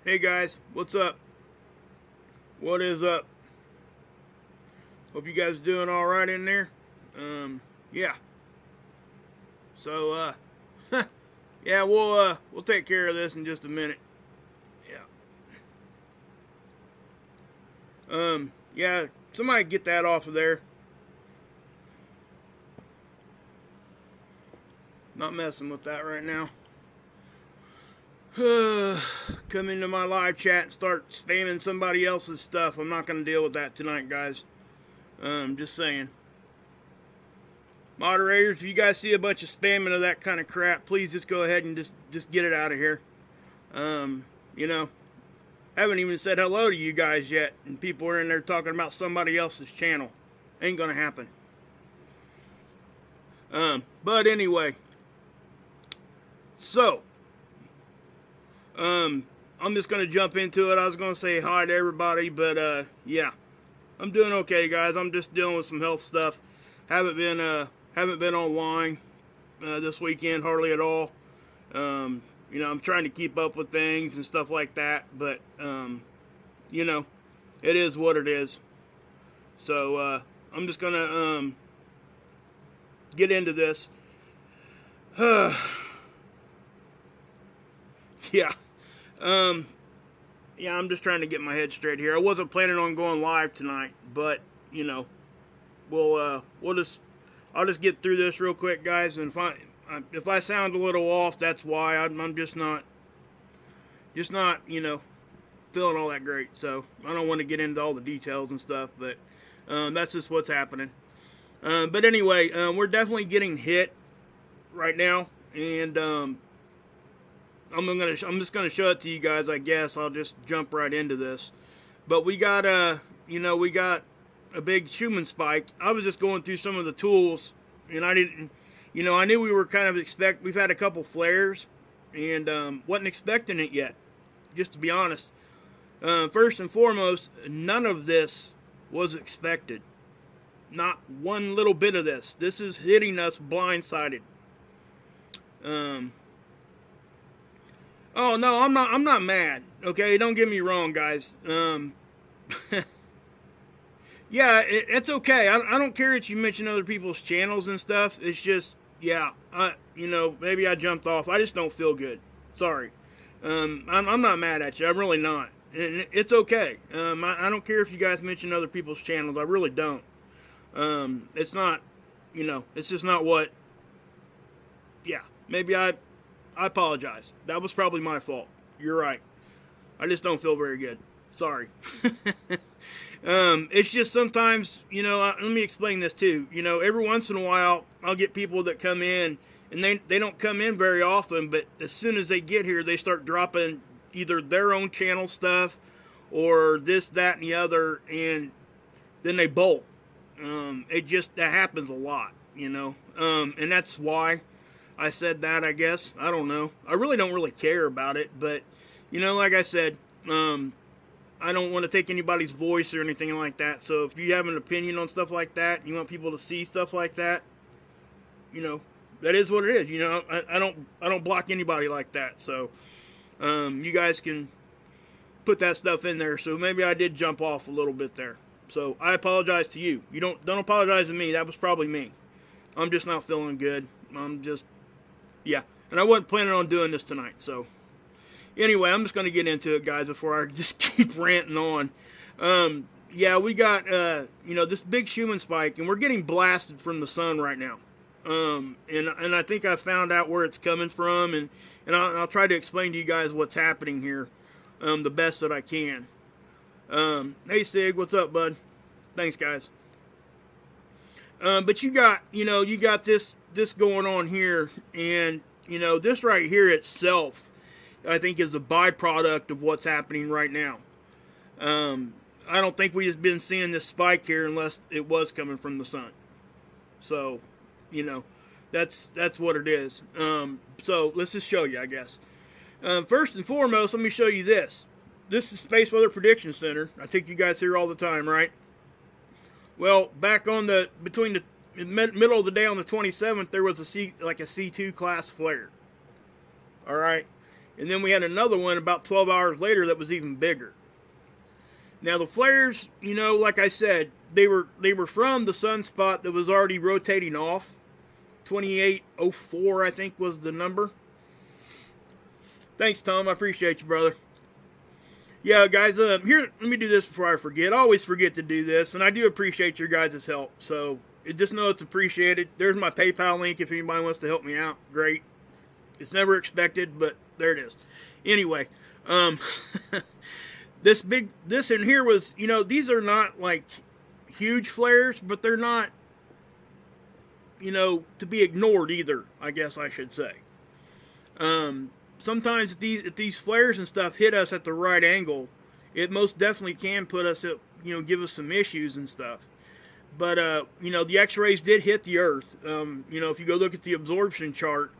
Hey guys, what's up? What is up? Hope you guys are doing all right in there. Yeah. So, yeah, we'll take care of this in just a minute. Yeah. Yeah, somebody get that off of there. Not messing with that right now. Come into my live chat and start spamming somebody else's stuff. I'm not going to deal with that tonight, guys. Just saying. Moderators, if you guys see a bunch of spamming of that kind of crap, please just go ahead and just get it out of here. You know, I haven't even said hello to you guys yet, and people are in there talking about somebody else's channel. Ain't going to happen. But anyway. So, I'm just going to jump into it. I was going to say hi to everybody, but, yeah. I'm doing okay, guys. I'm just dealing with some health stuff. Haven't been online, this weekend, hardly at all. You know, I'm trying to keep up with things and stuff like that, but, you know, it is what it is. So, I'm just going to, get into this. Yeah. Yeah, I'm just trying to get my head straight here. I wasn't planning on going live tonight, but, you know, I'll just get through this real quick, guys, and if I sound a little off, that's why. I'm just not, you know, feeling all that great, so I don't want to get into all the details and stuff, but, that's just what's happening. But anyway, we're definitely getting hit right now, and, I'm just gonna show it to you guys. I guess I'll just jump right into this. But we got you know, we got a big Schumann spike. I was just going through some of the tools, and I didn't, you know, I knew we were kind of we've had a couple flares, and wasn't expecting it yet. Just to be honest, first and foremost, none of this was expected. Not one little bit of this. This is hitting us blindsided. Oh no, I'm not mad. Okay, don't get me wrong, guys. Yeah, it's okay. I don't care that you mention other people's channels and stuff. It's just, yeah, you know, maybe I jumped off. I just don't feel good. Sorry. I'm not mad at you. I'm really not. And it's okay. I don't care if you guys mention other people's channels. I really don't. It's not, you know, it's just not what. Yeah, maybe I apologize. That was probably my fault. You're right. I just don't feel very good. Sorry. It's just sometimes, you know, let me explain this too. You know, every once in a while, I'll get people that come in, and they don't come in very often, but as soon as they get here, they start dropping either their own channel stuff or this, that, and the other, and then they bolt. That happens a lot, you know, and that's why I said that, I guess. I don't know. I really don't really care about it, but, you know, like I said, I don't want to take anybody's voice or anything like that, so if you have an opinion on stuff like that, you want people to see stuff like that, you know, that is what it is, you know. I don't block anybody like that, so, you guys can put that stuff in there, so maybe I did jump off a little bit there. So, I apologize to you. You don't apologize to me. That was probably me. I'm just not feeling good. Yeah, and I wasn't planning on doing this tonight, so. Anyway, I'm just going to get into it, guys, before I just keep ranting on. Yeah, we got, you know, this big Schumann spike, and we're getting blasted from the sun right now. And I think I found out where it's coming from, and I'll try to explain to you guys what's happening here, the best that I can. Hey, Sig, what's up, bud? Thanks, guys. But you got this going on here, and, you know, this right here itself, I think, is a byproduct of what's happening right now. I don't think we've been seeing this spike here unless it was coming from the sun. So, you know, that's what it is. So let's just show you, I guess. First and foremost, let me show you this. This is Space Weather Prediction Center. I take you guys here all the time, right? Well, back on between the in the middle of the day on the 27th, there was a C2 class flare. All right. And then we had another one about 12 hours later that was even bigger. Now the flares, you know, like I said, they were from the sunspot that was already rotating off. 2804, I think, was the number. Thanks, Tom. I appreciate you, brother. Yeah, guys, here, let me do this before I forget. I always forget to do this, and I do appreciate your guys' help. So just know it's appreciated. There's my PayPal link if anybody wants to help me out. Great. It's never expected, but there it is. Anyway, this in here was, you know, these are not like huge flares, but they're not, you know, to be ignored either, I guess I should say. Sometimes if these flares and stuff hit us at the right angle, it most definitely can put us at, you know, give us some issues and stuff. But, you know, the X-rays did hit the Earth. You know, if you go look at the absorption chart,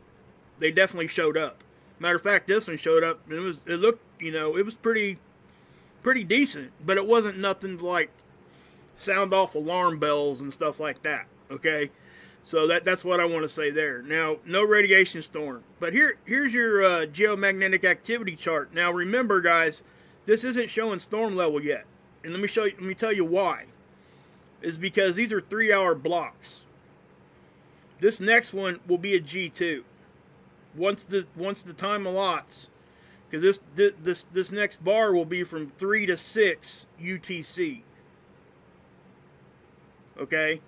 they definitely showed up. Matter of fact, this one showed up, and it looked, you know, it was pretty decent, but it wasn't nothing like sound off alarm bells and stuff like that, okay? So that's what I want to say there. Now, no radiation storm. But here's your geomagnetic activity chart. Now, remember, guys, this isn't showing storm level yet. And let me tell you why. It's because these are 3-hour blocks. This next one will be a G2. Once the time allots, because this next bar will be from 3 to 6 UTC. Okay?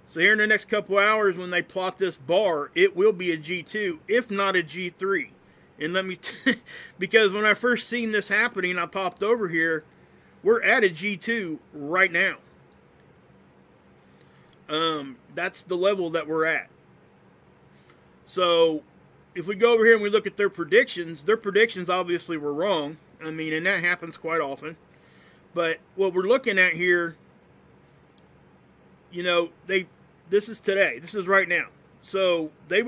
So here in the next couple hours when they plot this bar, it will be a G2, if not a G3. And let me, because when I first seen this happening, I popped over here. We're at a G2 right now. That's the level that we're at. So if we go over here and we look at their predictions obviously were wrong. I mean, and that happens quite often. But what we're looking at here, you know, this is today. This is right now. So they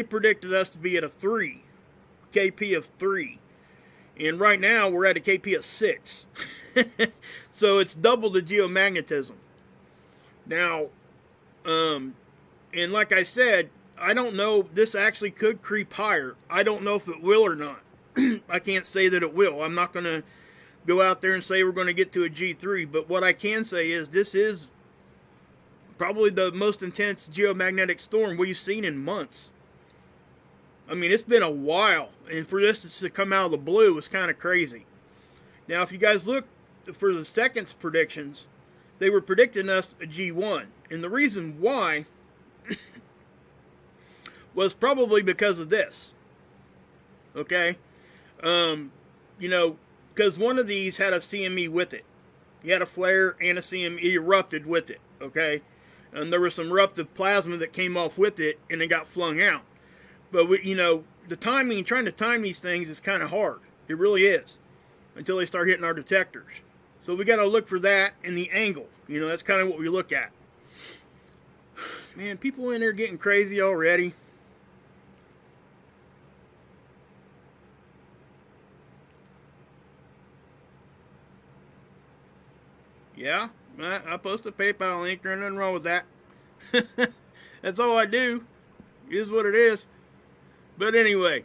predicted us to be at a 3, KP of 3. And right now we're at a KP of 6. So it's double the geomagnetism. Now, and like I said, I don't know, this actually could creep higher. I don't know if it will or not. I can't say that it will. I'm not going to go out there and say we're going to get to a G3. But what I can say is this is probably the most intense geomagnetic storm we've seen in months. I mean, it's been a while. And for this to come out of the blue is kind of crazy. Now, if you guys look for the seconds predictions, they were predicting us a G1. And the reason why was probably because of this. Okay? You know, because one of these had a CME with it. You had a flare and a CME erupted with it. Okay? And there was some eruptive plasma that came off with it, and it got flung out. But, you know, the timing, trying to time these things is kind of hard. It really is. Until they start hitting our detectors. So we got to look for that and the angle. You know, that's kind of what we look at. Man, people in there getting crazy already. Yeah, I post a PayPal link. There's nothing wrong with that. That's all I do. It is what it is. But anyway,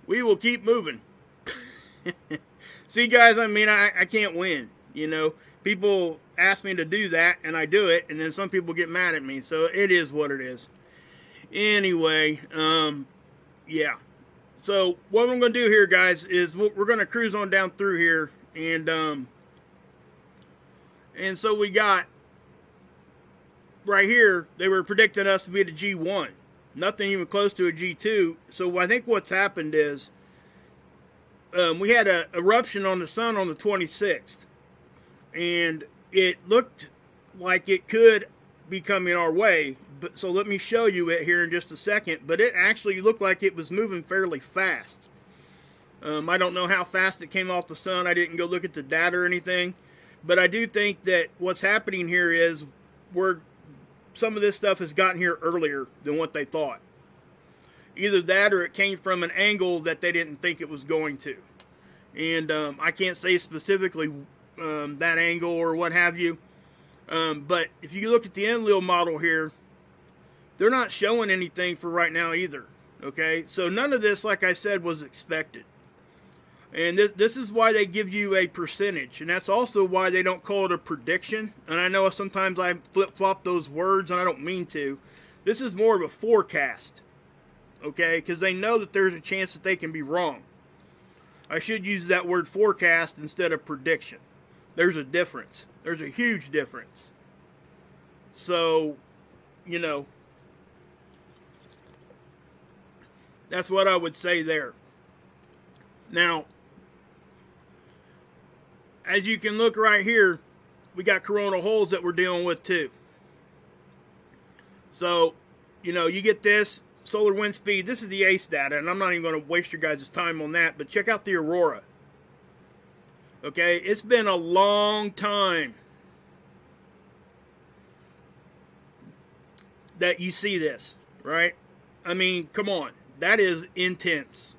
we will keep moving. See, guys, I mean, I can't win. You know, people ask me to do that, and I do it, and then some people get mad at me. So it is what it is. Anyway, yeah. So what I'm going to do here, guys, is we're going to cruise on down through here, and so we got, right here, they were predicting us to be at a G1. Nothing even close to a G2. So I think what's happened is, we had an eruption on the sun on the 26th. And it looked like it could be coming our way. So let me show you it here in just a second. But it actually looked like it was moving fairly fast. I don't know how fast it came off the sun. I didn't go look at the data or anything. But I do think that what's happening here is some of this stuff has gotten here earlier than what they thought. Either that or it came from an angle that they didn't think it was going to. And I can't say specifically that angle or what have you. But if you look at the Enlil model here, they're not showing anything for right now either. Okay, so none of this, like I said, was expected. And this is why they give you a percentage. And that's also why they don't call it a prediction. And I know sometimes I flip-flop those words, and I don't mean to. This is more of a forecast. Okay, because they know that there's a chance that they can be wrong. I should use that word forecast instead of prediction. There's a difference. There's a huge difference. So, you know, that's what I would say there. Now, as you can look right here, we got coronal holes that we're dealing with too. So, you know, you get this solar wind speed. This is the ACE data, and I'm not even going to waste your guys' time on that, but check out the aurora. Okay, it's been a long time that you see this, right? I mean, come on. That is intense.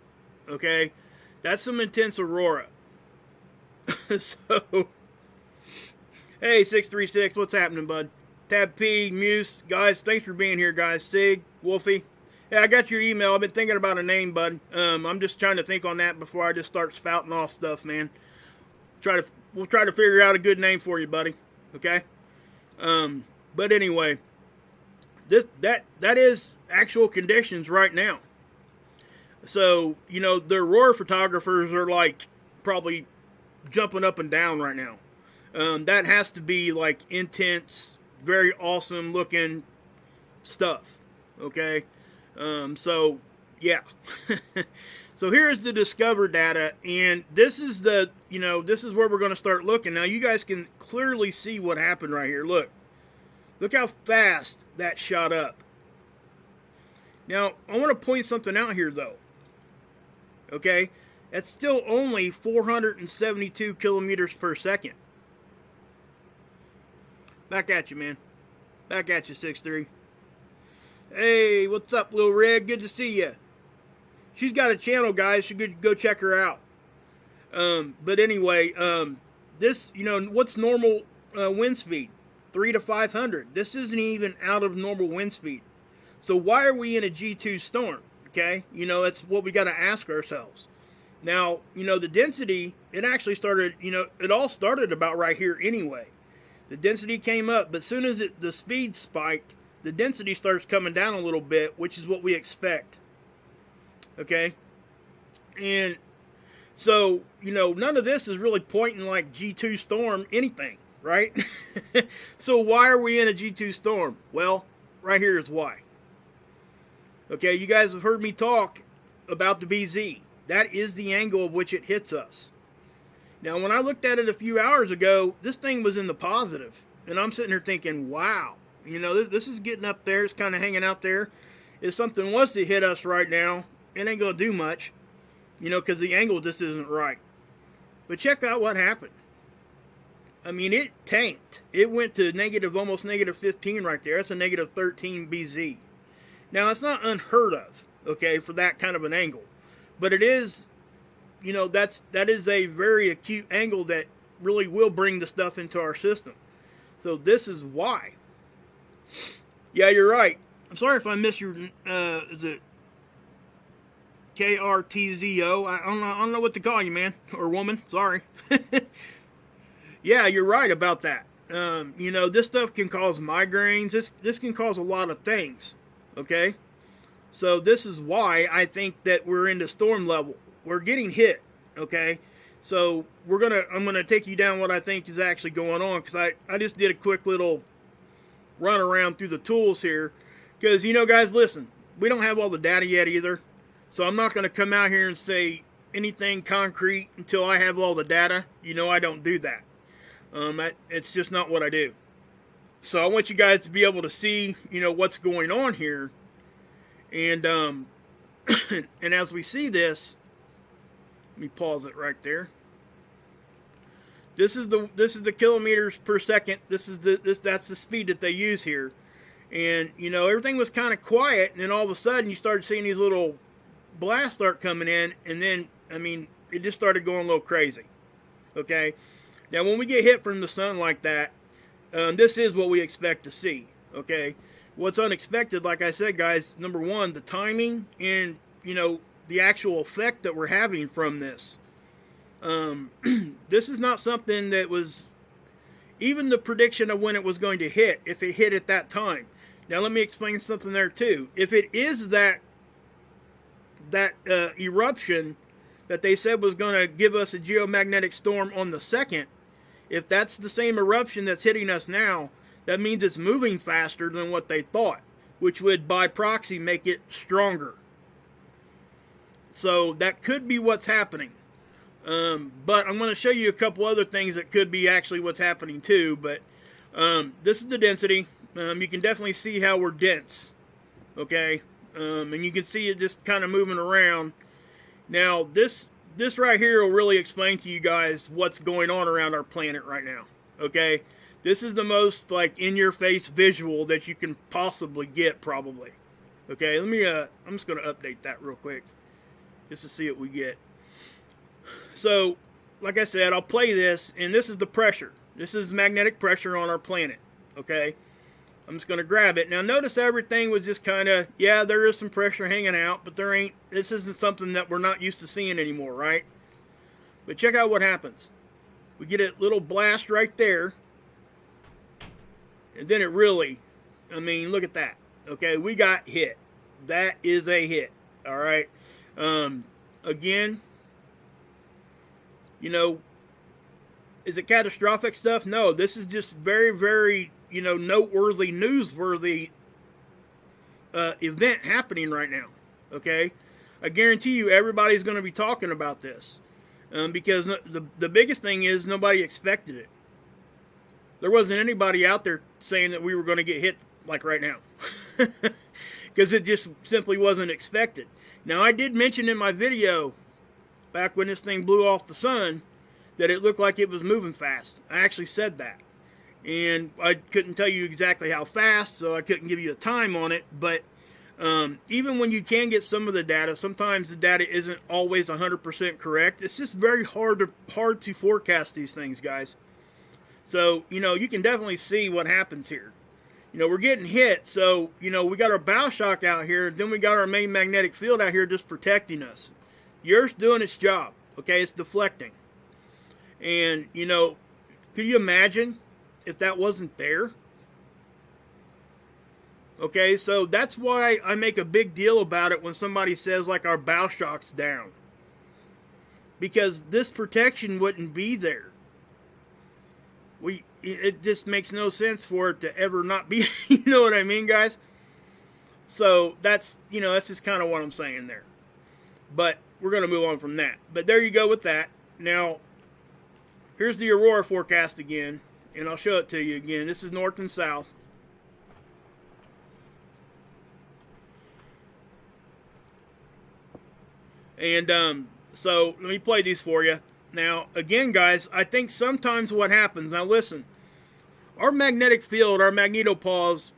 Okay? That's some intense aurora. So, hey, 636, what's happening, bud? Tab P, Muse, guys, thanks for being here, guys. Sig, Wolfie. Yeah, I got your email. I've been thinking about a name, bud. I'm just trying to think on that before I just start spouting off stuff, man. We'll try to figure out a good name for you, buddy. Okay? But anyway, that is actual conditions right now. So, you know, the aurora photographers are like probably jumping up and down right now. That has to be like intense, very awesome looking stuff. Okay? So, yeah. So here's the Discover data, and this is the, you know, this is where we're going to start looking. Now, you guys can clearly see what happened right here. Look how fast that shot up. Now, I want to point something out here, though. Okay? That's still only 472 kilometers per second. Back at you, man. Back at you, 6'3". Hey, what's up, Lil Red? Good to see you. She's got a channel, guys. You should go check her out. But anyway, this, you know, what's normal wind speed? 3 to 500. This isn't even out of normal wind speed. So why are we in a G2 storm? Okay, you know, that's what we got to ask ourselves. Now, you know, the density, it actually started, you know, it all started about right here anyway. The density came up, but as soon as the speed spiked, the density starts coming down a little bit, which is what we expect. Okay? And so, you know, none of this is really pointing like G2 storm anything, right? So why are we in a G2 storm? Well, right here is why. Okay, you guys have heard me talk about the BZ. That is the angle of which it hits us. Now, when I looked at it a few hours ago, this thing was in the positive. And I'm sitting here thinking, wow, you know, this is getting up there. It's kind of hanging out there. If something was to hit us right now, it ain't going to do much, you know, because the angle just isn't right. But check out what happened. I mean, it tanked. It went to almost negative 15 right there. That's a negative 13 BZ. Now, it's not unheard of, okay, for that kind of an angle. But it is, you know, that is a very acute angle that really will bring the stuff into our system. So this is why. Yeah, you're right. I'm sorry if I missed your, is it KRTZO? I don't know what to call you, man, or woman. Sorry. Yeah, you're right about that. You know, this stuff can cause migraines. This can cause a lot of things. Okay? So this is why I think that we're into storm level. We're getting hit. Okay? So I'm gonna take you down what I think is actually going on, because I just did a quick little run around through the tools here. Because, you know, guys, listen, we don't have all the data yet either. So I'm not going to come out here and say anything concrete until I have all the data. You know, I don't do that. It's just not what I do. So I want you guys to be able to see, you know, what's going on here. And and as we see this, let me pause it right there. This is the kilometers per second. That's the speed that they use here. And, you know, everything was kind of quiet, and then all of a sudden you started seeing these little blasts start coming in, and then, I mean, it just started going a little crazy. Okay? Now, when we get hit from the sun like that, this is what we expect to see. Okay, what's unexpected, like I said, guys, number one, the timing and, you know, the actual effect that we're having from this. This is not something that was even the prediction of when it was going to hit, if it hit at that time. Now let me explain something there too. If it is that eruption that they said was going to give us a geomagnetic storm on the 2nd, if that's the same eruption that's hitting us now, that means it's moving faster than what they thought, which would by proxy make it stronger. So that could be what's happening. But I'm going to show you a couple other things that could be actually what's happening too. But this is the density. You can definitely see how we're dense. Okay? And you can see it just kind of moving around. Now, this right here will really explain to you guys what's going on around our planet right now. Okay? This is the most, like, in-your-face visual that you can possibly get, probably. Okay? Let me, I'm just going to update that real quick, just to see what we get. So, like I said, I'll play this, and this is the pressure. This is magnetic pressure on our planet. Okay? I'm just going to grab it. Now, notice everything was just kind of, yeah, there is some pressure hanging out, but this isn't something that we're not used to seeing anymore, right? But check out what happens. We get a little blast right there, and then it really, I mean, look at that. Okay, we got hit. That is a hit, all right? Again, you know, is it catastrophic stuff? No, this is just very, very, you know, noteworthy, newsworthy event happening right now. Okay, I guarantee you everybody's going to be talking about this because the biggest thing is nobody expected it. There wasn't anybody out there saying that we were going to get hit like right now because it just simply wasn't expected. Now, I did mention in my video back when this thing blew off the sun that it looked like it was moving fast. I actually said that. And I couldn't tell you exactly how fast, so I couldn't give you a time on it. But even when you can get some of the data, sometimes the data isn't always 100% correct. It's just very hard to forecast these things, guys. So, you know, you can definitely see what happens here. You know, we're getting hit, so, you know, we got our bow shock out here, then we got our main magnetic field out here just protecting us. The Earth's doing its job, okay? It's deflecting. And, you know, could you imagine if that wasn't there? Okay, so that's why I make a big deal about it when somebody says, like, our bow shock's down. Because this protection wouldn't be there. It just makes no sense for it to ever not be, you know what I mean, guys? So that's, you know, that's just kind of what I'm saying there. But we're going to move on from that. But there you go with that. Now, here's the aurora forecast again, and I'll show it to you again. This is north and south. And so let me play these for you. Now, again, guys, I think sometimes what happens, now listen, our magnetic field, our magnetopause,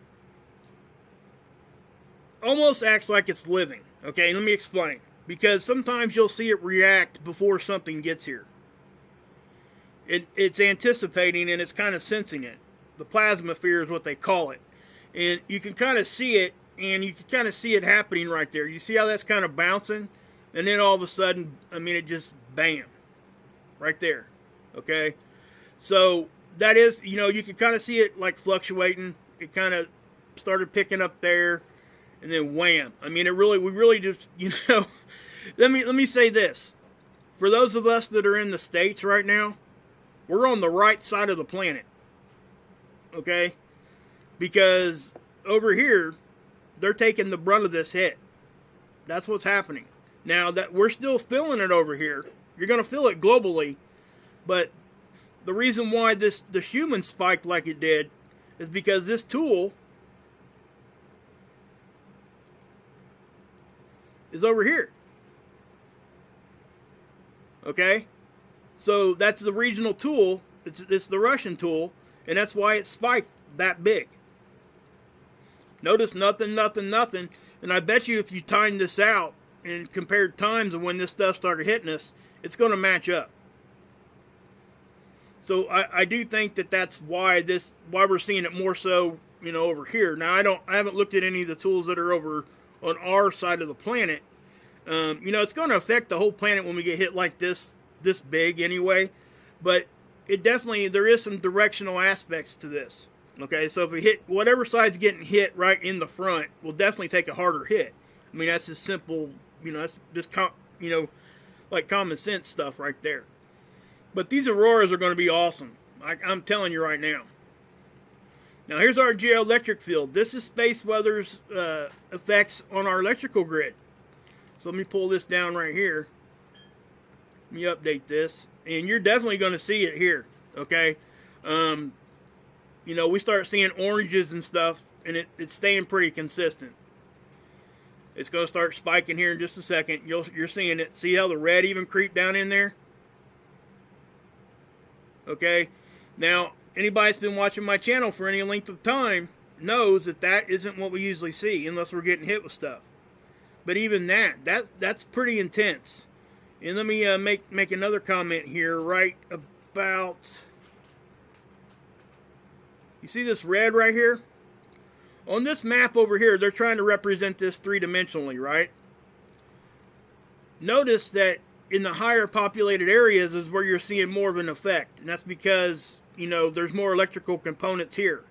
almost acts like it's living. Okay, let me explain. Because sometimes you'll see it react before something gets here. It's anticipating and it's kind of sensing it. The plasmasphere is what they call it. And you can kind of see it, and you can kind of see it happening right there. You see how that's kind of bouncing? And then all of a sudden, I mean, it just, bam. Right there, okay? So that is, you know, you can kind of see it like fluctuating. It kind of started picking up there, and then wham. I mean, we really just, you know, let me say this. For those of us that are in the States right now, we're on the right side of the planet, okay? Because over here, they're taking the brunt of this hit. That's what's happening. Now, that we're still feeling it over here. You're going to feel it globally, but the reason why the human spiked like it did is because this tool is over here. Okay? So that's the regional tool. It's the Russian tool, and that's why it spiked that big. Notice nothing, nothing, nothing. And I bet you if you timed this out and compared times of when this stuff started hitting us, it's going to match up. So I do think that that's why we're seeing it more so, over here. Now I haven't looked at any of the tools that are over on our side of the planet. It's going to affect the whole planet when we get hit like this big anyway. But there is some directional aspects to this. Okay, so if we hit whatever side's getting hit right in the front, we'll definitely take a harder hit. I mean, that's just simple. That's just like common sense stuff right there. But these auroras are going to be awesome. I'm telling you right now. Now here's our geoelectric field. This is space weather's effects on our electrical grid. So let me pull this down right here. Let me update this. And you're definitely going to see it here. Okay. We start seeing oranges and stuff. And it's staying pretty consistent. It's going to start spiking here in just a second. You're seeing it. See how the red even creeped down in there? Okay, now anybody that's been watching my channel for any length of time knows that isn't what we usually see unless we're getting hit with stuff. But even that's pretty intense. And let me make another comment here right about, you see this red right here? On this map over here, they're trying to represent this three-dimensionally, right? Notice that in the higher populated areas is where you're seeing more of an effect. And that's because, there's more electrical components here.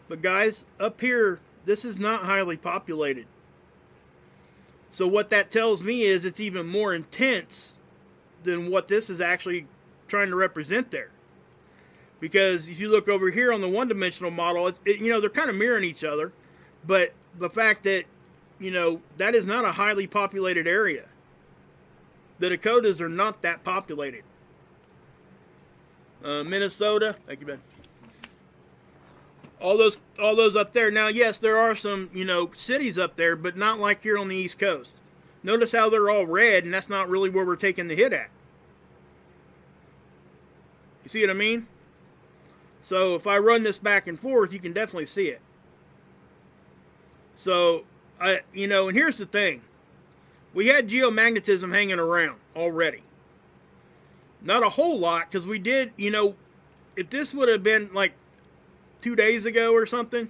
But guys, up here, this is not highly populated. So what that tells me is it's even more intense than what this is actually trying to represent there. Because if you look over here on the one-dimensional model, they're kind of mirroring each other. But the fact that, that is not a highly populated area. The Dakotas are not that populated. Minnesota, thank you, Ben. All those up there. Now, yes, there are some, cities up there, but not like here on the East Coast. Notice how they're all red, and that's not really where we're taking the hit at. You see what I mean? So if I run this back and forth, you can definitely see it. So, and here's the thing. We had geomagnetism hanging around already. Not a whole lot, because we did, if this would have been like 2 days ago or something,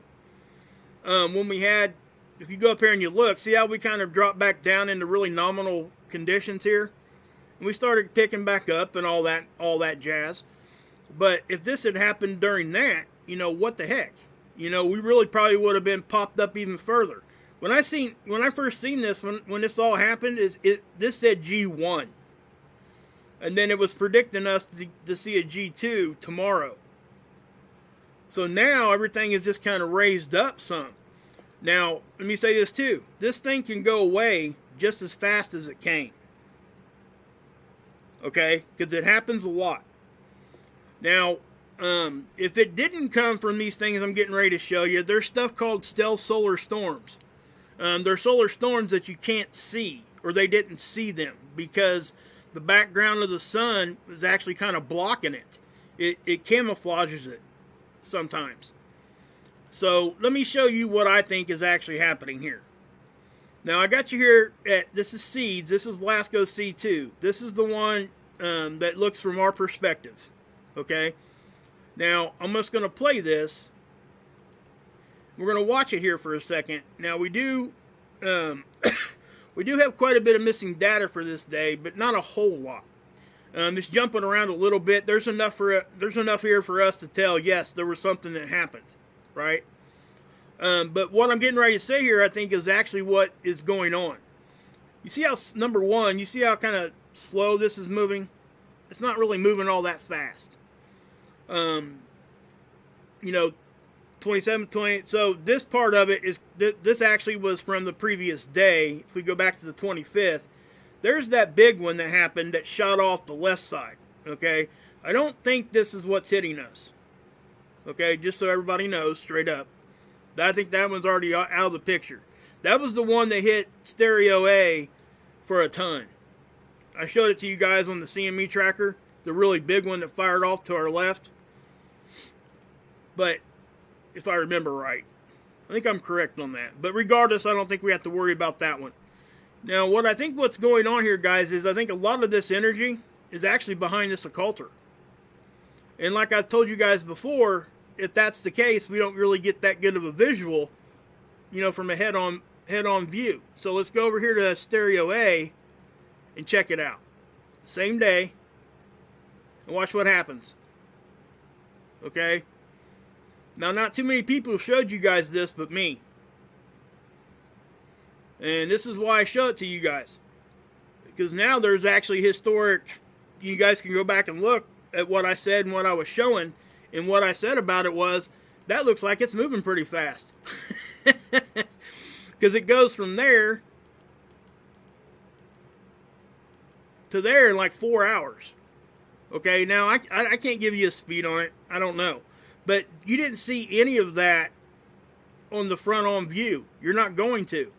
when we had, if you go up here and you look, see how we kind of dropped back down into really nominal conditions here? And we started picking back up and all that jazz. But if this had happened during that, what the heck? We really probably would have been popped up even further. When I first seen this, when this all happened, this said G1. And then it was predicting us to see a G2 tomorrow. So now everything is just kind of raised up some. Now, let me say this too. This thing can go away just as fast as it came. Okay? Because it happens a lot. Now, if it didn't come from these things I'm getting ready to show you, there's stuff called stealth solar storms. They're solar storms that you can't see, or they didn't see them, because the background of the sun is actually kind of blocking it. It camouflages it sometimes. So let me show you what I think is actually happening here. Now I got you here this is seeds. This is LASCO C2. This is the one that looks from our perspective. Okay. Now I'm just going to play this. We're going to watch it here for a second. Now we do have quite a bit of missing data for this day, but not a whole lot. It's jumping around a little bit. There's enough here for us to tell, yes, there was something that happened, right? But what I'm getting ready to say here, I think, is actually what is going on. You see how, number one, you see how kind of slow this is moving? It's not really moving all that fast. 27, 20. So this part of it is, this actually was from the previous day. If we go back to the 25th, there's that big one that happened that shot off the left side. Okay, I don't think this is what's hitting us. Okay, just so everybody knows straight up. I think that one's already out of the picture. That was the one that hit stereo A for a ton. I showed it to you guys on the CME tracker, the really big one that fired off to our left. But if I remember right, I think I'm correct on that. But regardless, I don't think we have to worry about that one. Now, what's going on here, guys, is I think a lot of this energy is actually behind this occulter. And like I told you guys before, if that's the case, we don't really get that good of a visual, from a head-on view. So let's go over here to stereo A and check it out. Same day, and watch what happens. Okay? Now, not too many people showed you guys this but me. And this is why I show it to you guys. Because now there's actually historic, you guys can go back and look at what I said and what I was showing. And what I said about it was, that looks like it's moving pretty fast. Because it goes from there to there in like 4 hours. Okay, now I can't give you a speed on it. I don't know. But you didn't see any of that on the front-on view. You're not going to.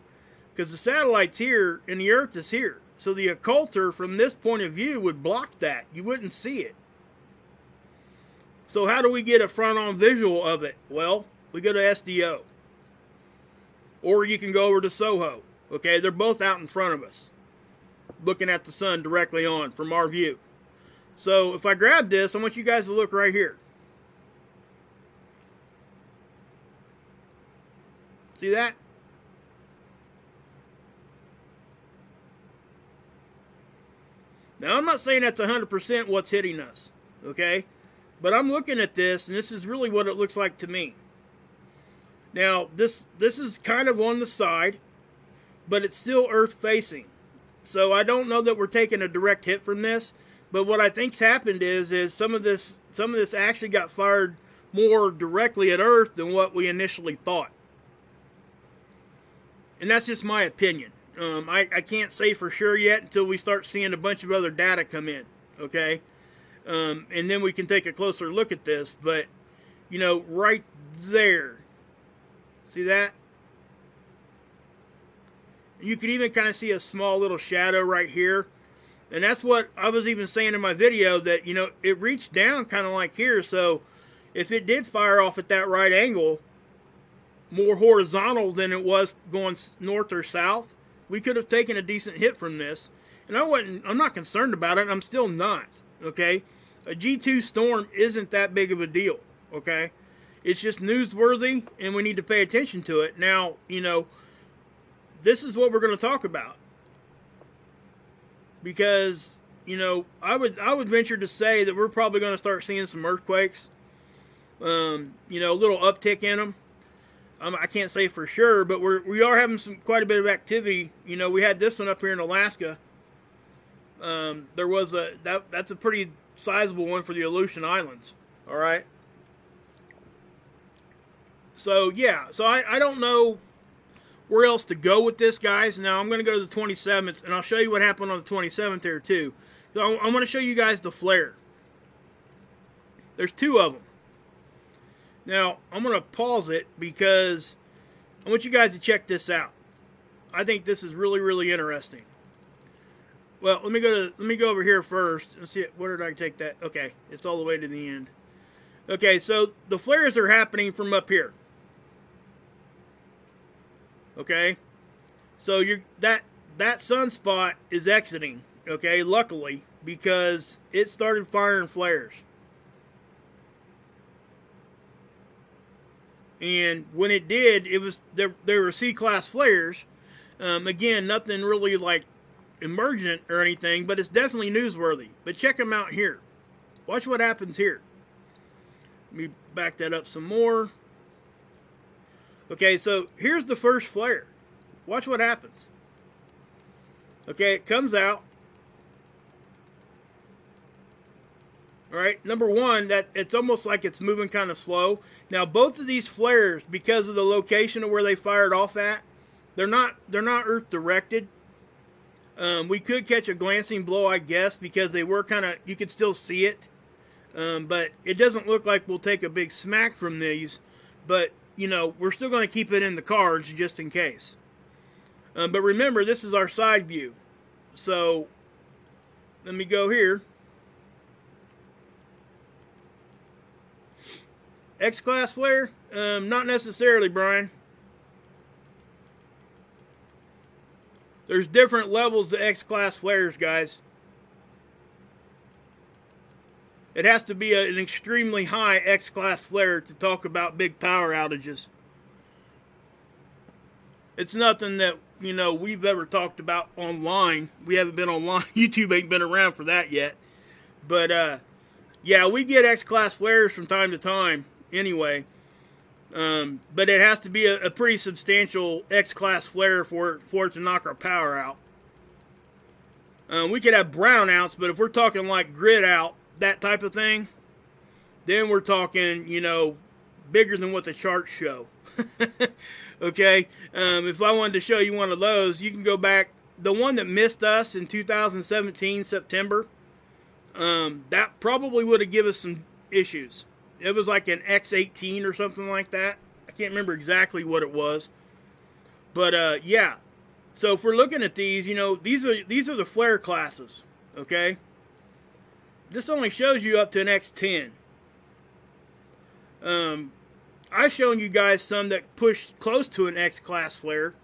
Because the satellite's here and the Earth is here. So the occulter from this point of view would block that. You wouldn't see it. So how do we get a front-on visual of it? Well, we go to SDO. Or you can go over to SOHO. Okay, they're both out in front of us, looking at the sun directly on from our view. So if I grab this, I want you guys to look right here. See that? Now, I'm not saying that's 100% what's hitting us, okay? But I'm looking at this, and this is really what it looks like to me. Now, this is kind of on the side, but it's still Earth-facing. So I don't know that we're taking a direct hit from this, but what I think's happened is some of this actually got fired more directly at Earth than what we initially thought. And that's just my opinion. I can't say for sure yet until we start seeing a bunch of other data come in, okay? And then we can take a closer look at this. But, right there, see that? You can even kind of see a small little shadow right here. And that's what I was even saying in my video, that, it reached down kind of like here. So if it did fire off at that right angle, more horizontal than it was going north or south, we could have taken a decent hit from this. And I'm not concerned about it. I'm still not, okay? A G2 storm isn't that big of a deal, okay? It's just newsworthy, and we need to pay attention to it. Now, this is what we're going to talk about. Because, I would venture to say that we're probably going to start seeing some earthquakes. A little uptick in them. I can't say for sure, but we are having quite a bit of activity. We had this one up here in Alaska. There was that's a pretty sizable one for the Aleutian Islands. All right. So yeah, I don't know where else to go with this, guys. Now I'm going to go to the 27th, and I'll show you what happened on the 27th there too. So I'm going to show you guys the flare. There's two of them. Now, I'm going to pause it because I want you guys to check this out. I think this is really, really interesting. Well, let me go over here first and see it. Where did I take that? Okay, it's all the way to the end. Okay, so the flares are happening from up here. Okay? So that sunspot is exiting, okay, luckily, because it started firing flares. And when it did, there were C-class flares. Again, nothing really like emergent or anything, but it's definitely newsworthy. But check them out here. Watch what happens here. Let me back that up some more. Okay, so here's the first flare. Watch what happens. Okay, it comes out. All right, number one, that it's almost like it's moving kind of slow. Now, both of these flares, because of the location of where they fired off at, they're not Earth directed. We could catch a glancing blow, I guess, because they were kind of, you could still see it. But it doesn't look like we'll take a big smack from these. But, we're still going to keep it in the cards just in case. But remember, this is our side view. So, let me go here. X-class flare? Not necessarily, Brian. There's different levels of X-class flares, guys. It has to be an extremely high X-class flare to talk about big power outages. It's nothing that, we've ever talked about online. We haven't been online. YouTube ain't been around for that yet. But, yeah, we get X-class flares from time to time anyway. But it has to be a pretty substantial X-class flare for it to knock our power out. We could have brownouts, but if we're talking like grid out, that type of thing, then we're talking, bigger than what the charts show. Okay? If I wanted to show you one of those, you can go back. The one that missed us in 2017, September, that probably would have given us some issues. It was like an X18 or something like that. I can't remember exactly what it was. But, yeah. So if we're looking at these, these are the flare classes. Okay? This only shows you up to an X10. I've shown you guys some that pushed close to an X-class flare,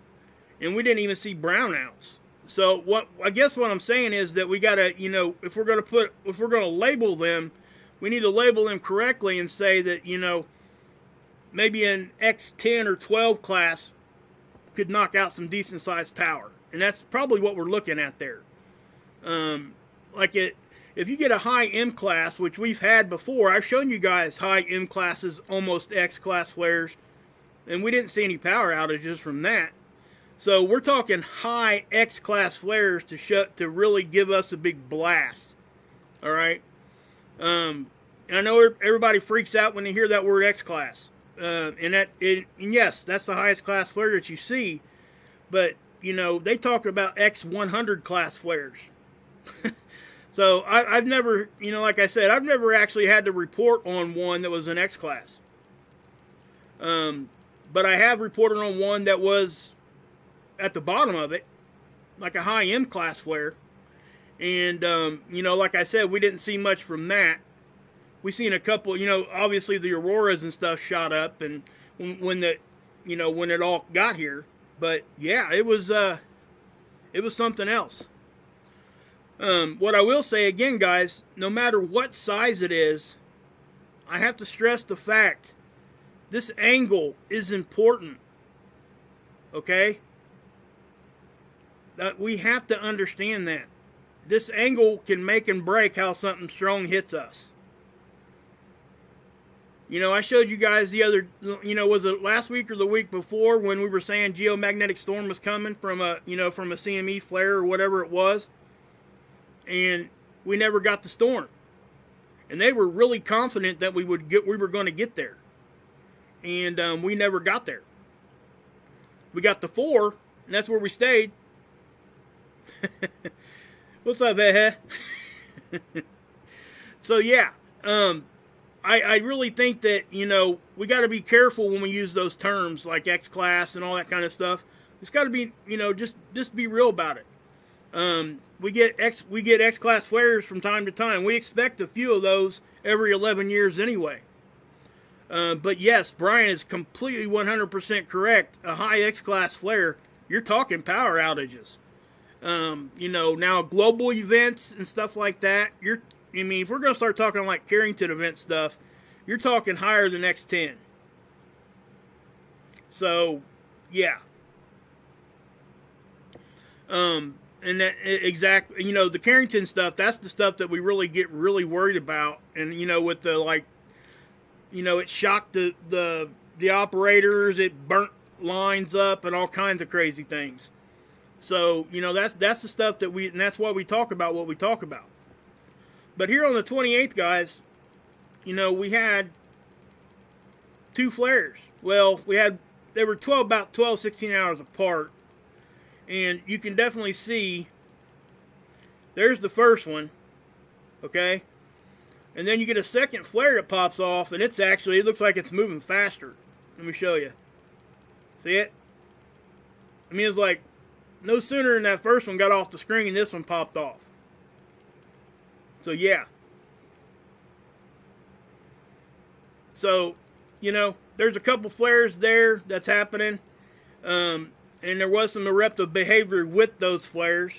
and we didn't even see brownouts. So I guess what I'm saying is that we gotta, if we're gonna label them, we need to label them correctly and say that, maybe an X10 or 12 class could knock out some decent sized power, and that's probably what we're looking at there. If you get a high M class, which we've had before, I've shown you guys high M classes, almost X class flares, and we didn't see any power outages from that. So we're talking high X class flares to really give us a big blast. All right. And I know everybody freaks out when they hear that word X class, and yes, that's the highest class flare that you see. But they talk about X100 class flares. So I've never, like I said, I've never actually had to report on one that was an X class. But I have reported on one that was at the bottom of it, like a high M class flare. And, like I said, we didn't see much from that. We seen a couple, obviously the auroras and stuff shot up, and when it all got here. But yeah, it was something else. What I will say again, guys, no matter what size it is, I have to stress the fact this angle is important. Okay? That we have to understand that. This angle can make and break how something strong hits us. I showed you guys the other, was it last week or the week before when we were saying geomagnetic storm was coming from a CME flare or whatever it was? And we never got the storm. And they were really confident that we were going to get there. And we never got there. We got the 4, and that's where we stayed. What's up, eh? So yeah, I really think that, we got to be careful when we use those terms like X-class and all that kind of stuff. It's got to be, just be real about it. We get X-class flares from time to time. We expect a few of those every 11 years anyway. But yes, Brian is completely 100% correct. A high X-class flare, you're talking power outages. Now global events and stuff like that, if we're going to start talking like Carrington event stuff, you're talking higher than X10. So, yeah. And that exactly, the Carrington stuff, that's the stuff that we really get really worried about. And, with the, it shocked the operators, it burnt lines up and all kinds of crazy things. So, that's the stuff and that's why we talk about what we talk about. But here on the 28th, guys, we had 2 flares. Well, they were about 12, 16 hours apart. And you can definitely see, there's the first one, okay? And then you get a second flare that pops off, and it looks like it's moving faster. Let me show you. See it? It's like, no sooner than that first one got off the screen, this one popped off. So, yeah. So, there's a couple flares there that's happening. And there was some eruptive behavior with those flares.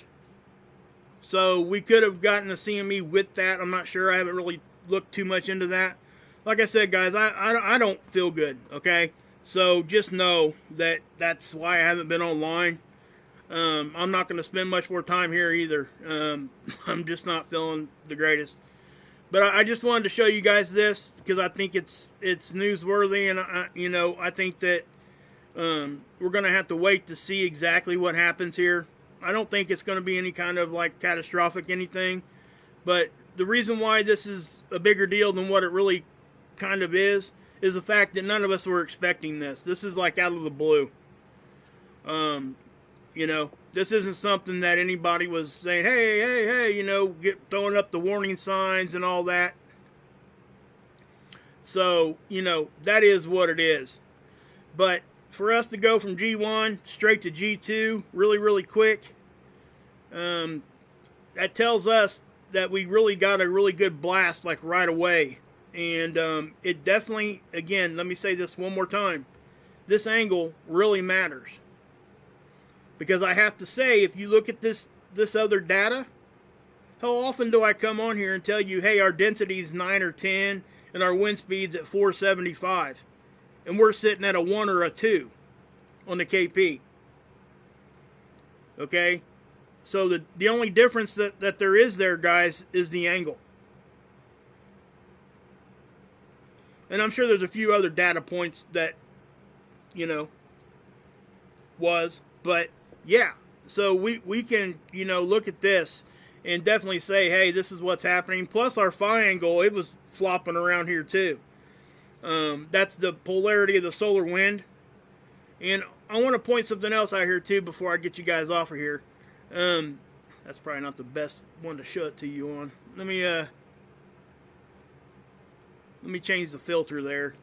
So we could have gotten a CME with that. I'm not sure. I haven't really look too much into that. Like I said, guys, I don't feel good, okay? So just know that that's why I haven't been online. I'm not going to spend much more time here either. I'm just not feeling the greatest. But I just wanted to show you guys this because I think it's newsworthy, and I think that we're going to have to wait to see exactly what happens here. I don't think it's going to be any kind of like catastrophic anything, but the reason why this is a bigger deal than what it really kind of is the fact that none of us were expecting this. This is like out of the blue. This isn't something that anybody was saying, hey, throwing up the warning signs and all that. So, that is what it is. But for us to go from G1 straight to G2 really, really quick, that tells us that we really got a really good blast like right away. And it definitely, again, let me say this one more time, this angle really matters. Because I have to say, if you look at this other data, how often do I come on here and tell you, hey, our density is 9 or 10 and our wind speed's at 475, and we're sitting at a 1 or a 2 on the KP. Okay? So the only difference that there is there, guys, is the angle. And I'm sure there's a few other data points that, but yeah. So we can, look at this and definitely say, hey, this is what's happening. Plus our phi angle, it was flopping around here too. That's the polarity of the solar wind. And I want to point something else out here too before I get you guys off of here. That's probably not the best one to show it to you on. Let me change the filter there.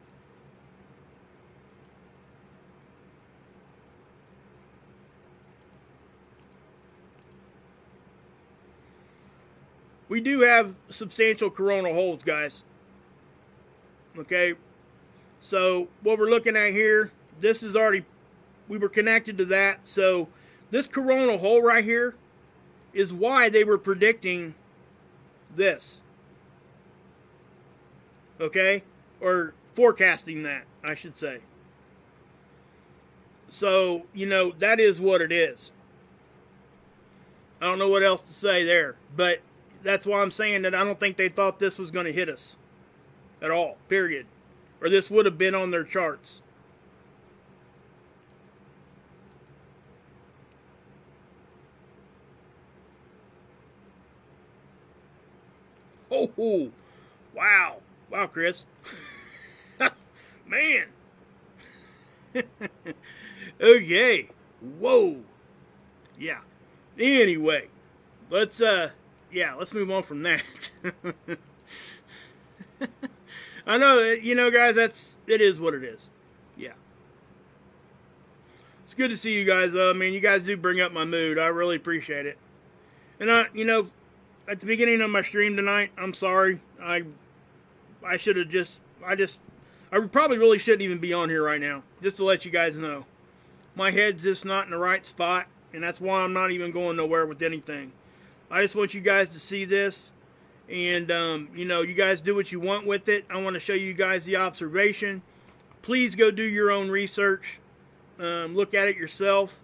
We do have substantial coronal holes, guys. Okay? So, what we're looking at here, this is already, we were connected to that. So, this coronal hole right here is why they were predicting this. Okay? Or forecasting that, I should say. So, that is what it is. I don't know what else to say there. But that's why I'm saying that I don't think they thought this was going to hit us. At all. Period. Or this would have been on their charts. Oh, wow. Wow, Chris. Man. Okay. Whoa. Yeah. Anyway, let's move on from that. I know, guys, it is what it is. Yeah. It's good to see you guys, though. I mean, you guys do bring up my mood. I really appreciate it. And at the beginning of my stream tonight, I'm sorry. I probably really shouldn't even be on here right now, just to let you guys know. My head's just not in the right spot, and that's why I'm not even going nowhere with anything. I just want you guys to see this, and, you guys do what you want with it. I want to show you guys the observation. Please go do your own research. Look at it yourself.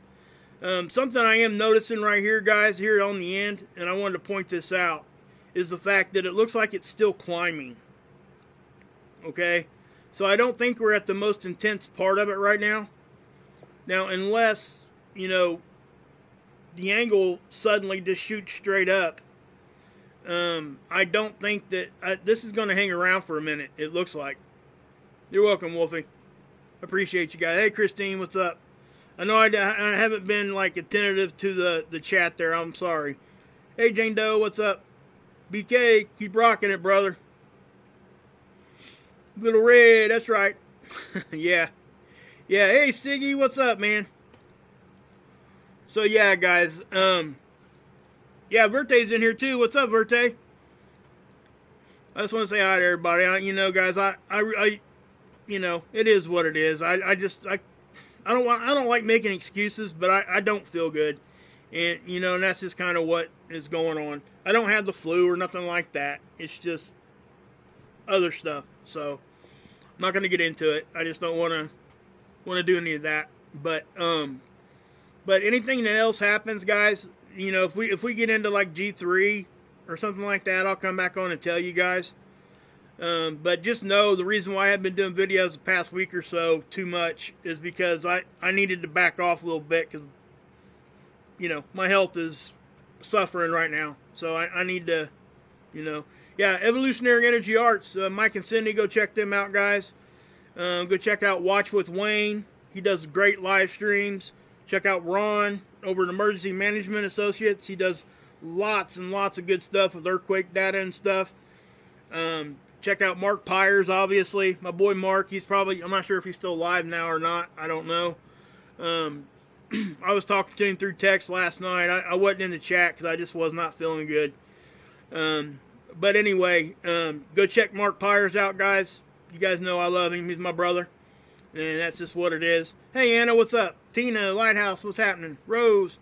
Something I am noticing right here, guys, here on the end, and I wanted to point this out, is the fact that it looks like it's still climbing. Okay? So I don't think we're at the most intense part of it right now. Now, unless, the angle suddenly just shoots straight up, I don't think that this is going to hang around for a minute, it looks like. You're welcome, Wolfie. Appreciate you guys. Hey, Christine, what's up? I know I haven't been, attentive to the chat there. I'm sorry. Hey, Jane Doe, what's up? BK, keep rocking it, brother. Little Red, that's right. Yeah. Yeah, hey, Siggy, what's up, man? So, yeah, guys. Yeah, Verte's in here, too. What's up, Verte? I just want to say hi to everybody. Guys, it is what it is. I don't like making excuses, but I don't feel good. And, and that's just kind of what is going on. I don't have the flu or nothing like that. It's just, other stuff. So I'm not going to get into it. I just don't want to do any of that. But anything that else happens, guys, you know, if we get into like G3 or something like that, I'll come back on and tell you guys. But just know the reason why I haven't been doing videos the past week or so too much is because I needed to back off a little bit because, you know, my health is suffering right now. So I need to, you know, yeah, Evolutionary Energy Arts, Mike and Cindy, go check them out, guys. Go check out Watch with Wayne. He does great live streams. Check out Ron over at Emergency Management Associates. He does lots and lots of good stuff with earthquake data and stuff. Check out Mark Pyers, obviously. My boy Mark, he's probably, I'm not sure if he's still alive now or not. I don't know. I was talking to him through text last night. I wasn't in the chat because I just was not feeling good. But anyway, go check Mark Pyers out, guys. You guys know I love him. He's my brother. And that's just what it is. Hey, Anna, what's up? Tina, Lighthouse, what's happening? Rose.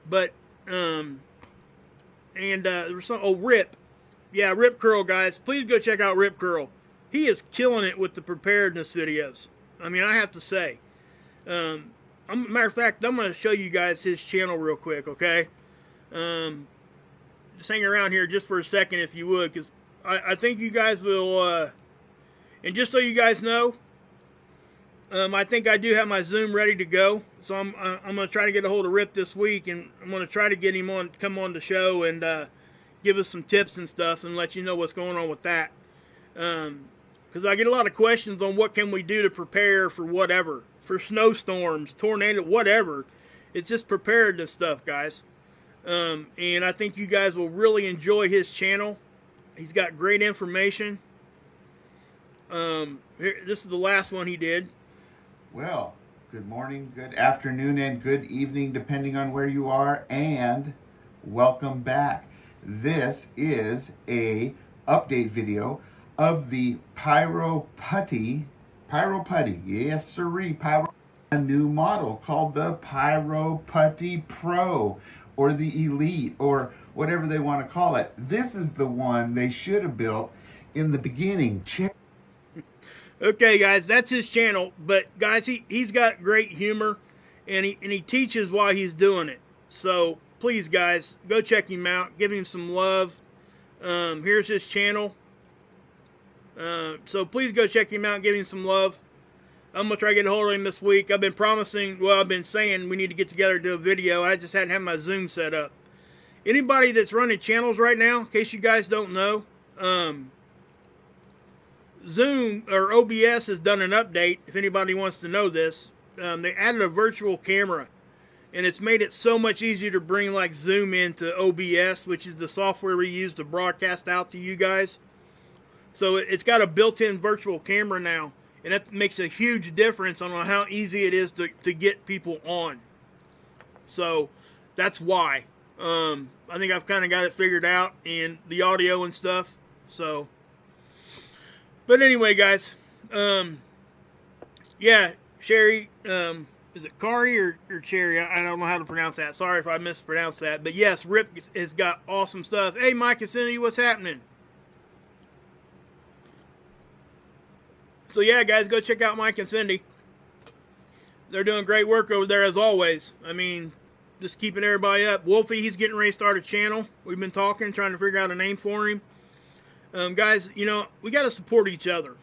But, there was some, oh, Rip. Yeah, Rip Curl, guys. Please go check out Rip Curl. He is killing it with the preparedness videos. I mean, I have to say. Matter of fact, I'm going to show you guys his channel real quick, okay? Just hang around here just for a second if you would, because I think you guys will, and just so you guys know, I think I do have my Zoom ready to go. So I'm going to try to get a hold of Rip this week, and I'm going to try to get him on, come on the show and give us some tips and stuff and let you know what's going on with that. Because I get a lot of questions on what can we do to prepare for whatever, for snowstorms, tornado, whatever. It's just preparedness stuff, guys. And I think you guys will really enjoy his channel. He's got great information. This is the last one he did. Well, good morning, good afternoon, and good evening, depending on where you are, and welcome back. This is a update video of the Pyro Putty, yes sirree, a new model called the Pyro Putty Pro, or the Elite, or whatever they want to call it. This is the one they should have built in the beginning. Check. Okay, guys, that's his channel. But guys, he's got great humor, and he teaches while he's doing it. So please, guys, go check him out. Give him some love. Here's his channel. So please go check him out and give him some love. I'm going to try to get a hold of him this week. I've been promising, well, I've been saying we need to get together and do a video. I just hadn't had my Zoom set up. Anybody that's running channels right now, in case you guys don't know, Zoom or OBS has done an update, if anybody wants to know this. They added a virtual camera, and it's made it so much easier to bring like Zoom into OBS, which is the software we use to broadcast out to you guys. So it's got a built-in virtual camera now, and that makes a huge difference on how easy it is to get people on. So that's why. I think I've kind of got it figured out, and the audio and stuff. So, but anyway, guys, yeah, Sherry, is it Kari or Cherry? I don't know how to pronounce that. Sorry if I mispronounced that. But yes, Rip has got awesome stuff. Hey, Mike and Cindy, what's happening? So yeah, guys, go check out Mike and Cindy. They're doing great work over there as always. I mean, just keeping everybody up. Wolfie, he's getting ready to start a channel. We've been talking, trying to figure out a name for him. Guys, you know, we got to support each other.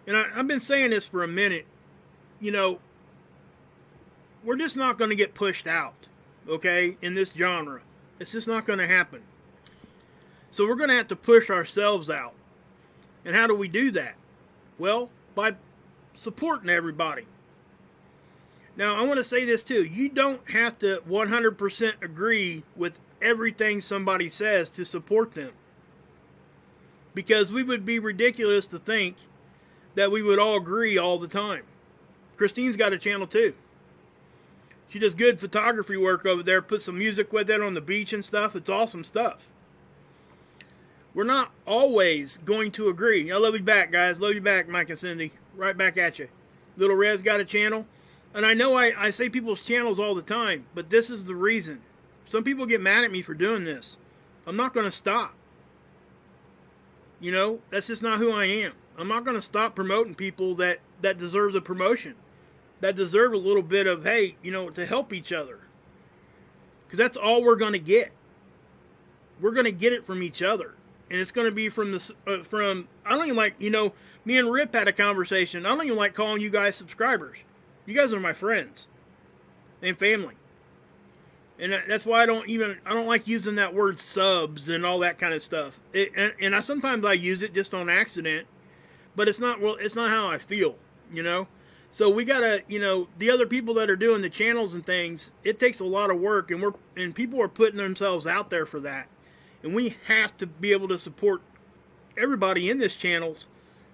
And I've been saying this for a minute. You know, we're just not going to get pushed out, okay, in this genre. It's just not going to happen. So we're going to have to push ourselves out. And how do we do that? Well, by supporting everybody. Now, I want to say this too. You don't have to 100% agree with everything somebody says to support them. Because we would be ridiculous to think that we would all agree all the time. Christine's got a channel too. She does good photography work over there. Put some music with it on the beach and stuff. It's awesome stuff. We're not always going to agree. I love you back, guys. Love you back, Mike and Cindy. Right back at you. Little Red's got a channel. And I know I say people's channels all the time, but this is the reason. Some people get mad at me for doing this. I'm not going to stop. You know, that's just not who I am. I'm not going to stop promoting people that deserve the promotion, that deserve a little bit of, hey, you know, to help each other. Because that's all we're going to get. We're going to get it from each other. And it's going to be from I don't even like, you know, me and Rip had a conversation. I don't even like calling you guys subscribers. You guys are my friends and family. And that's why I don't like using that word subs and all that kind of stuff. And I sometimes I use it just on accident, but it's not how I feel, you know? So we gotta, you know, the other people that are doing the channels and things, it takes a lot of work, and people are putting themselves out there for that. And we have to be able to support everybody in this channel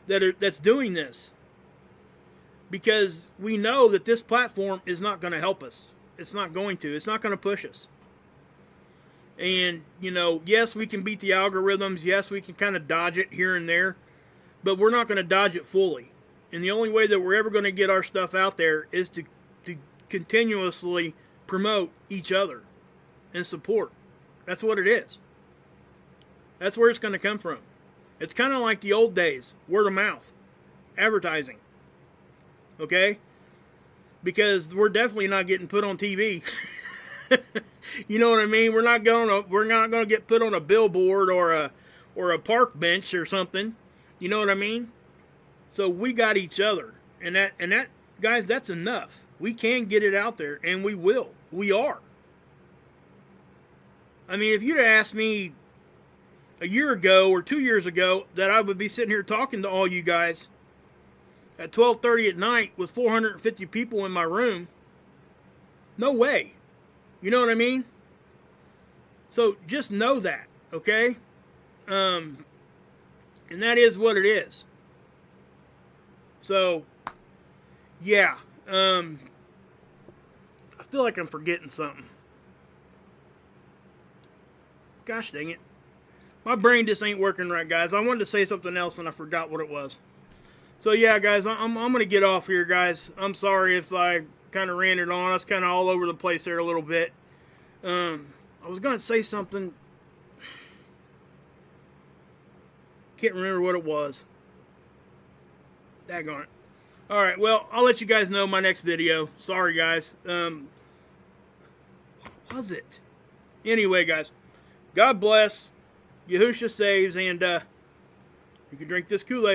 that's doing this. Because we know that this platform is not going to help us. It's not going to. It's not going to push us. And, you know, yes, we can beat the algorithms. Yes, we can kind of dodge it here and there. But we're not going to dodge it fully. And the only way that we're ever going to get our stuff out there is to continuously promote each other and support. That's what it is. That's where it's going to come from. It's kind of like the old days, word of mouth, advertising. Okay? Because we're definitely not getting put on TV. You know what I mean? We're not going to get put on a billboard or a park bench or something. You know what I mean? So we got each other, and that guys, that's enough. We can get it out there, and we will. We are. I mean, if you'd have asked me a year ago or 2 years ago that I would be sitting here talking to all you guys at 12:30 at night with 450 people in my room, no way. You know what I mean? So just know that, okay? And that is what it is. So, yeah. I feel like I'm forgetting something. Gosh dang it. My brain just ain't working right, guys. I wanted to say something else and I forgot what it was. So, yeah, guys, I'm going to get off here, guys. I'm sorry if I kind of ranted on. I was kind of all over the place there a little bit. I was going to say something. Can't remember what it was. Daggone it. Alright, well, I'll let you guys know my next video. Sorry, guys. What was it? Anyway, guys, God bless. Yahusha saves, and you can drink this Kool-Aid.